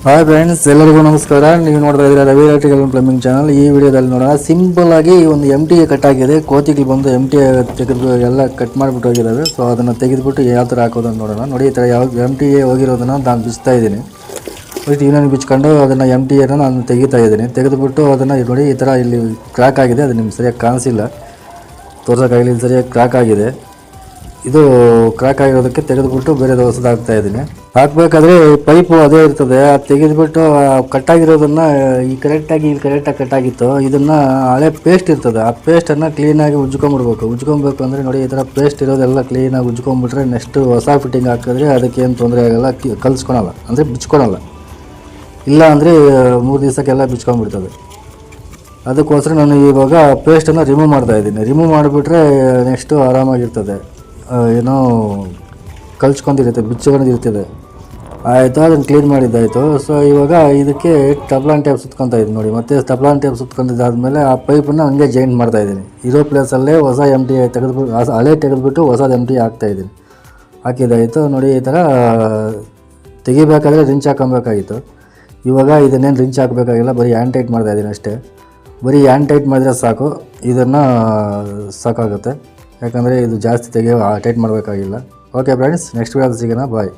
Hi friends, ಎಲ್ಲರಿಗೂ ನಮಸ್ಕಾರ. ನೀವು ನೋಡ್ತಾ ಇದ್ದೀರಾ ರವಿ ಎಲೆಕ್ಟ್ರಿಕಲ್ ಪ್ಲಂಬಿಂಗ್ ಚಾನಲ್. ಈ ವಿಡಿಯೋದಲ್ಲಿ ನೋಡೋಣ, ಸಿಂಪಲ್ ಆಗಿ ಒಂದು MTA ಕಟ್ ಆಗಿದೆ. ಕೋತಿಗಳು ಬಂದು MTA ತೆಗೆದು ಎಲ್ಲ ಕಟ್ ಮಾಡಿಬಿಟ್ಟು ಹೋಗಿದ್ದಾವೆ. ಸೊ ಅದನ್ನು ತೆಗೆದುಬಿಟ್ಟು ಯಾವ ಥರ ಹಾಕೋದನ್ನು ನೋಡೋಣ. ನೋಡಿ, ಈ ಥರ ಯಾವ MTA ಹೋಗಿರೋದನ್ನು ನಾನು ಬಿಚ್ತಾ ಇದ್ದೀನಿ. ಫಸ್ಟ್ ಇನ್ನೊಂದು ಬಿಚ್ಕೊಂಡು ಅದನ್ನು MTA ನಾನು ತೆಗಿತಾ ಇದ್ದೀನಿ. ತೆಗೆದುಬಿಟ್ಟು ಅದನ್ನು ನೋಡಿ, ಈ ಥರ ಇಲ್ಲಿ ಕ್ರ್ಯಾಕ್ ಆಗಿದೆ. ಅದು ನಿಮ್ಗೆ ಸರಿಯಾಗಿ ಕಾಣಿಸಿಲ್ಲ, ತೋರ್ಸೋಕ್ಕಾಗಲಿ. ಇಲ್ಲಿ ಸರಿಯಾಗಿ ಕ್ರ್ಯಾಕ್ ಆಗಿದೆ. ಇದು ಕ್ರ್ಯಾಕ್ ಆಗಿರೋದಕ್ಕೆ ತೆಗೆದುಬಿಟ್ಟು ಬೇರೆ ಹೊಸದು ಹಾಕ್ತಾ ಇದ್ದೀನಿ. ಹಾಕಬೇಕಾದ್ರೆ ಪೈಪು ಅದೇ ಇರ್ತದೆ, ಅದು ತೆಗೆದುಬಿಟ್ಟು ಕಟ್ಟಾಗಿರೋದನ್ನು ಇಲ್ಲಿ ಕರೆಕ್ಟಾಗಿ ಕಟ್ಟಾಗಿತ್ತು. ಇದನ್ನು ಹಳೆ ಪೇಸ್ಟ್ ಇರ್ತದೆ, ಆ ಪೇಸ್ಟನ್ನು ಕ್ಲೀನಾಗಿ ಉಜ್ಕೊಬೇಕು ಅಂದರೆ ನೋಡಿ, ಈ ಥರ ಪೇಸ್ಟ್ ಇರೋದೆಲ್ಲ ಕ್ಲೀನಾಗಿ ಉಜ್ಕೊಂಬಿಟ್ರೆ ನೆಕ್ಸ್ಟ್ ಹೊಸ ಫಿಟ್ಟಿಂಗ್ ಹಾಕಿದ್ರೆ ಅದಕ್ಕೇನು ತೊಂದರೆ ಆಗೋಲ್ಲ, ಕಲಿಸ್ಕೊಳಲ್ಲ, ಅಂದರೆ ಬಿಚ್ಕೊಳಲ್ಲ. ಇಲ್ಲ ಅಂದರೆ 3 ದಿವಸಕ್ಕೆಲ್ಲ ಬಿಚ್ಕೊಂಡ್ಬಿಡ್ತದೆ. ಅದಕ್ಕೋಸ್ಕರ ನಾನು ಇವಾಗ ಪೇಸ್ಟನ್ನು ರಿಮೂವ್ ಮಾಡ್ತಾಯಿದ್ದೀನಿ. ರಿಮೂವ್ ಮಾಡಿಬಿಟ್ರೆ ನೆಕ್ಸ್ಟು ಆರಾಮಾಗಿರ್ತದೆ. ಏನೋ ಕಲ್ಸ್ಕೊಂಡಿರುತ್ತೆ, ಬಿಚ್ಕೊಂಡಿರ್ತದೆ. ಆಯಿತು, ಅದನ್ನು ಕ್ಲೀನ್ ಮಾಡಿದ್ದಾಯಿತು. ಸೊ ಇವಾಗ ಇದಕ್ಕೆ ಟಬ್ಲಾನ್ ಟೇಪ್ ಸುತ್ಕೊತಾ ಇದ್ದೀನಿ. ನೋಡಿ, ಮತ್ತೆ ಟಬ್ಲಾನ್ ಟೇಪ್ ಸುತ್ಕೊಂಡಿದ್ದಾದಮೇಲೆ ಆ ಪೈಪನ್ನು ಹಂಗೆ ಜಾಯಿಂಟ್ ಮಾಡ್ತಾಯಿದ್ದೀನಿ. ಇರೋ ಪ್ಲೇಸಲ್ಲೇ ಹೊಸ MTA ತೆಗೆದುಬಿಟ್ಟು ಹಳೆ ತೆಗೆದುಬಿಟ್ಟು ಹೊಸದು MTA ಹಾಕ್ತಾಯಿದ್ದೀನಿ. ಹಾಕಿದ್ದಾಯಿತು. ನೋಡಿ, ಈ ಥರ ತೆಗಿಬೇಕಾದ್ರೆ ರಿಂಚ್ ಹಾಕೊಬೇಕಾಗಿತ್ತು. ಇವಾಗ ಇದನ್ನೇನು ರಿಂಚ್ ಹಾಕಬೇಕಾಗಿಲ್ಲ, ಬರೀ ಹ್ಯಾಂಡ್ ಟೈಟ್ ಮಾಡ್ತಾಯಿದ್ದೀನಿ ಅಷ್ಟೇ. ಬರೀ ಹ್ಯಾಂಡ್ ಟೈಟ್ ಮಾಡಿದ್ರೆ ಸಾಕು, ಇದನ್ನು ಸಾಕಾಗುತ್ತೆ. ಯಾಕಂದರೆ ಇದು ಜಾಸ್ತಿ ಟೈಟ್ ಮಾಡಬೇಕಾಗಿಲ್ಲ. ಓಕೆ ಫ್ರೆಂಡ್ಸ್, ನೆಕ್ಸ್ಟ್ ವಿಡಿಯೋದಲ್ಲಿ ಸಿಗೋಣ. ಬಾಯ್.